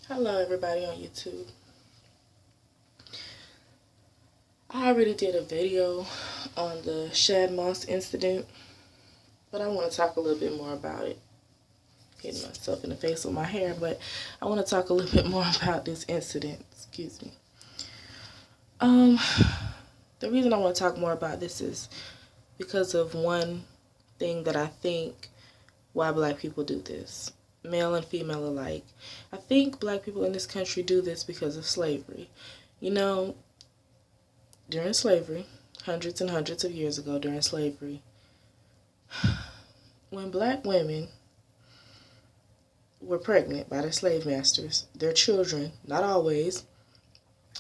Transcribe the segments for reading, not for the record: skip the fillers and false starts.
Hello everybody on YouTube. I already did a video on the shad moss incident, but I want to talk a little bit more about it. Hitting myself in the face with my hair, but I want to talk a little bit more about this incident. Excuse me. The reason I want to talk more about this is because of one thing that I think why black people do this, male and female alike. I think black people in this country do this because of slavery. You know, during slavery, hundreds and hundreds of years ago during slavery, when black women were pregnant by their slave masters, their children, not always,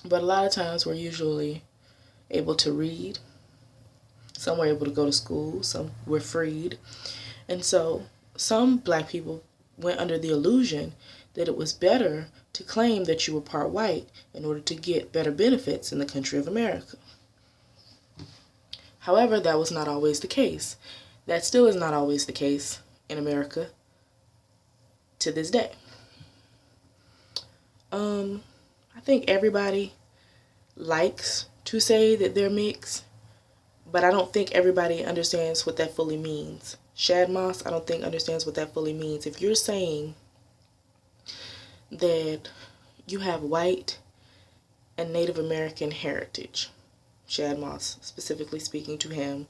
but a lot of times were usually able to read. Some were able to go to school, some were freed. And so some black people went under the illusion that it was better to claim that you were part white in order to get better benefits in the country of America. However, that was not always the case. That still is not always the case in America to this day. I think everybody likes to say that they're mixed, but I don't think everybody understands what that fully means. Shad moss, I don't think understands what that fully means. If you're saying that you have white and Native American heritage, Shad moss specifically speaking to him,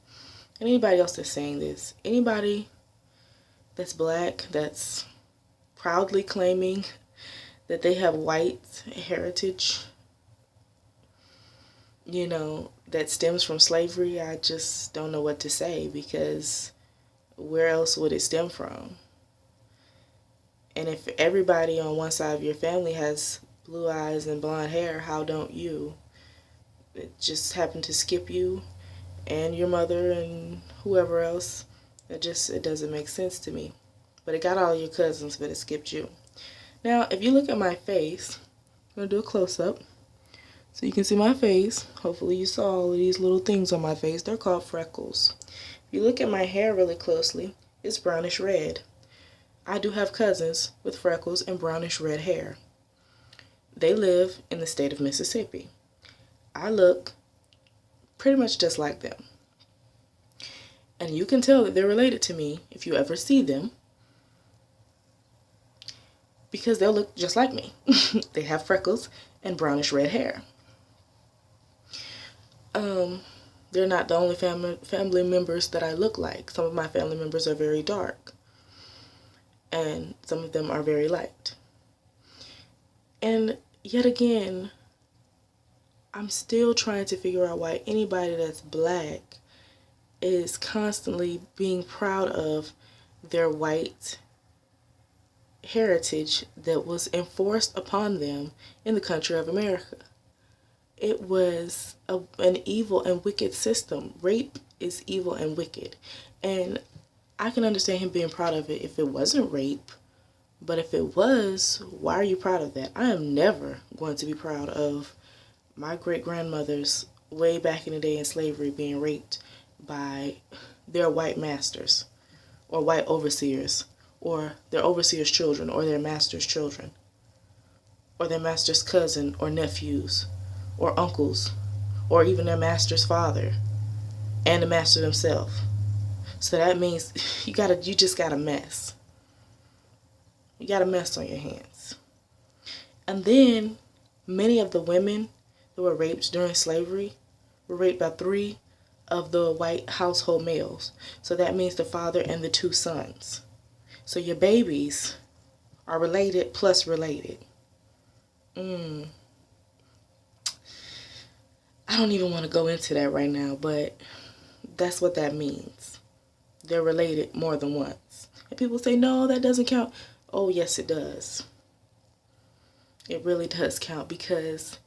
and anybody else that's saying this, anybody that's black, that's proudly claiming that they have white heritage, that stems from slavery, I just don't know what to say, because where else would it stem from? And if everybody on one side of your family has blue eyes and blonde hair, how don't you? It just happened to skip you and your mother and whoever else. It doesn't make sense to me. But it got all your cousins, but it skipped you. Now, if you look at my face, I'm going to do a close-up so you can see my face. Hopefully you saw all of these little things on my face. They're called freckles. If you look at my hair really closely, it's brownish red. I do have cousins with freckles and brownish red hair. They live in the state of Mississippi. I look pretty much just like them. And you can tell that they're related to me if you ever see them, because they'll look just like me. They have freckles and brownish red hair. They're not the only family members that I look like. Some of my family members are very dark, and some of them are very light. And yet again, I'm still trying to figure out why anybody that's black is constantly being proud of their white heritage that was enforced upon them in the country of America. It was an evil and wicked system. Rape is evil and wicked. And I can understand him being proud of it if it wasn't rape. But if it was, why are you proud of that? I am never going to be proud of my great-grandmothers way back in the day in slavery being raped by their white masters or white overseers, or their overseer's children, or their master's children, or their master's cousin or nephews or uncles, or even their master's father and the master himself. So that means you just got a mess. You got a mess on your hands. And then many of the women that were raped during slavery were raped by 3 of the white household males. So that means the father and the 2 sons. So your babies are related plus related. I don't even want to go into that right now, but that's what that means. They're related more than once. And people say, no, that doesn't count. Oh, yes, it does. It really does count, because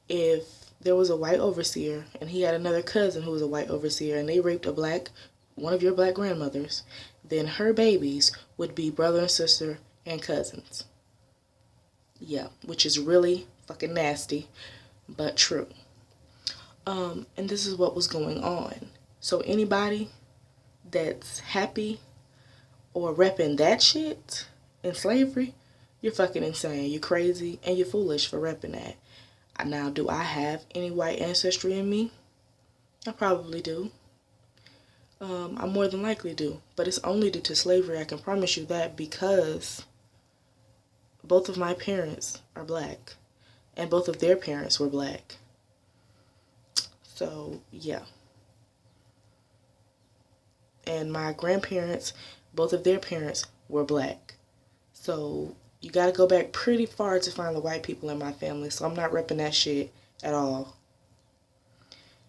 if there was a white overseer and he had another cousin who was a white overseer and they raped one of your black grandmothers, then her babies would be brother and sister and cousins. Yeah, which is really fucking nasty, but true. And this is what was going on. So anybody that's happy or repping that shit in slavery, You're fucking insane. You're crazy and you're foolish for repping that. Now, do I have any white ancestry in me? I probably do. I more than likely do. But it's only due to slavery, I can promise you that, because both of my parents are black. And both of their parents were black. So, yeah. And my grandparents, both of their parents were black. So, you gotta go back pretty far to find the white people in my family. So, I'm not repping that shit at all.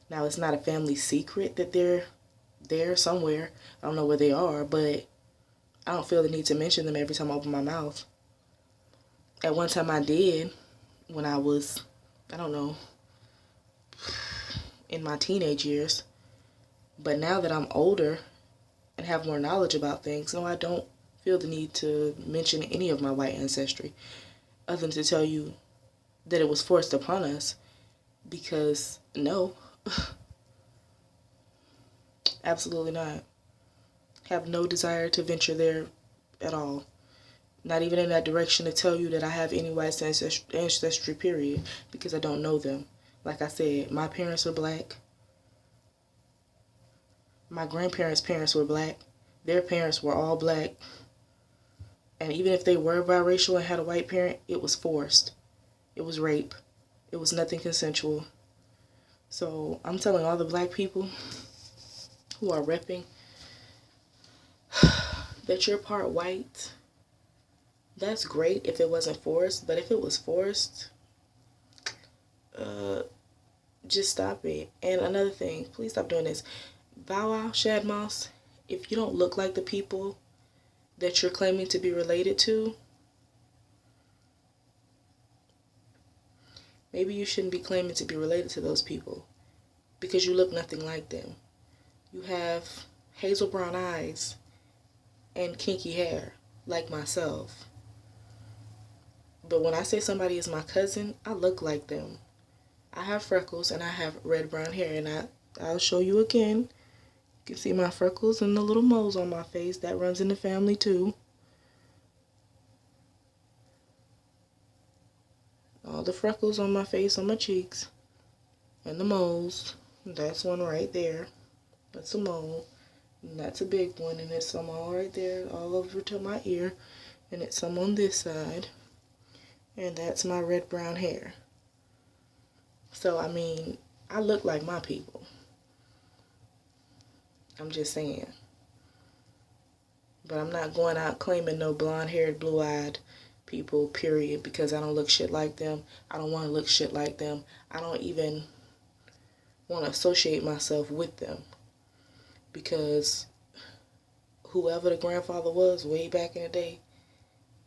Now, it's not a family secret that they're there somewhere. I don't know where they are, but I don't feel the need to mention them every time I open my mouth. At one time I did, when I was, I don't know, in my teenage years. But now that I'm older and have more knowledge about things, no, I don't feel the need to mention any of my white ancestry, other than to tell you that it was forced upon us, because no, absolutely not. Have no desire to venture there at all. Not even in that direction to tell you that I have any white ancestry, period, because I don't know them. Like I said, my parents are black. My grandparents' parents were black. Their parents were all black. And even if they were biracial and had a white parent, it was forced. It was rape. It was nothing consensual. So I'm telling all the black people who are repping that you're part white. That's great if it wasn't forced, but if it was forced, just stop it. And another thing, please stop doing this. Bow Wow, Shad Moss, if you don't look like the people that you're claiming to be related to, maybe you shouldn't be claiming to be related to those people, because you look nothing like them. You have hazel brown eyes and kinky hair, like myself. But when I say somebody is my cousin, I look like them. I have freckles and I have red brown hair, and I'll show you again. You can see my freckles and the little moles on my face. That runs in the family too. All the freckles on my face, on my cheeks, and the moles. That's one right there. That's a mole. And that's a big one, and it's some all right there, all over to my ear. And it's some on this side. And that's my red-brown hair. So, I mean, I look like my people. I'm just saying. But I'm not going out claiming no blonde-haired, blue-eyed people, period, because I don't look shit like them. I don't want to look shit like them. I don't even want to associate myself with them. Because whoever the grandfather was way back in the day,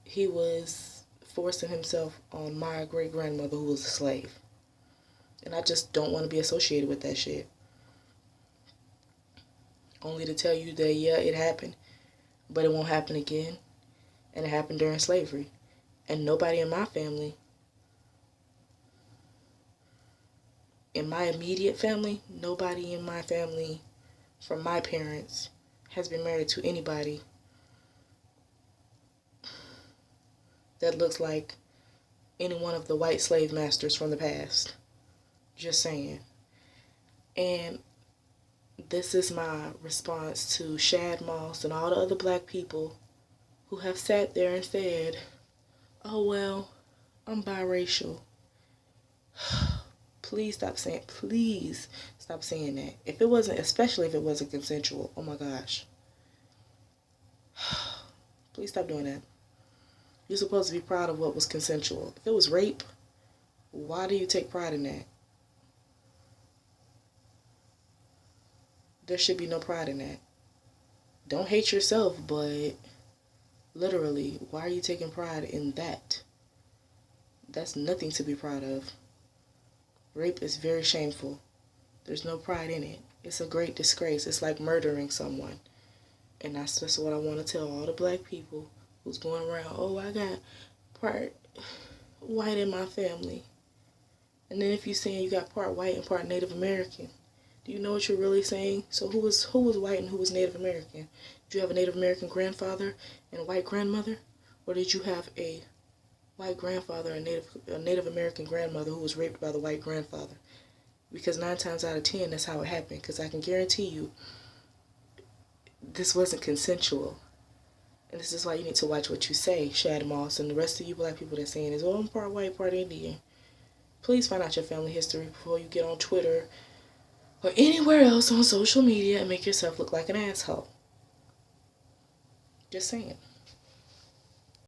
he was forcing himself on my great-grandmother, who was a slave. And I just don't want to be associated with that shit. Only to tell you that, yeah, it happened, but it won't happen again. And it happened during slavery. And nobody in my family, in my immediate family, nobody in my family from my parents has been married to anybody that looks like any one of the white slave masters from the past. Just saying. And this is my response to Shad Moss and all the other black people who have sat there and said, oh, well, I'm biracial. Please stop saying that. If it wasn't, especially if it wasn't consensual, oh my gosh. Please stop doing that. You're supposed to be proud of what was consensual. If it was rape, why do you take pride in that? There should be no pride in that. Don't hate yourself, but literally, why are you taking pride in that? That's nothing to be proud of. Rape is very shameful. There's no pride in it. It's a great disgrace. It's like murdering someone. And that's just what I want to tell all the black people who's going around, oh, I got part white in my family. And then if you're saying you got part white and part Native American, do you know what you're really saying? So who was white and who was Native American? Did you have a Native American grandfather and a white grandmother? Or did you have a white grandfather and a Native American grandmother who was raped by the white grandfather. Because 9 times out of 10, that's how it happened. Because I can guarantee you, this wasn't consensual. And this is why you need to watch what you say, Shad Moss, and the rest of you black people that's saying is, oh, I'm part white, part Indian. Please find out your family history before you get on Twitter or anywhere else on social media and make yourself look like an asshole. Just saying.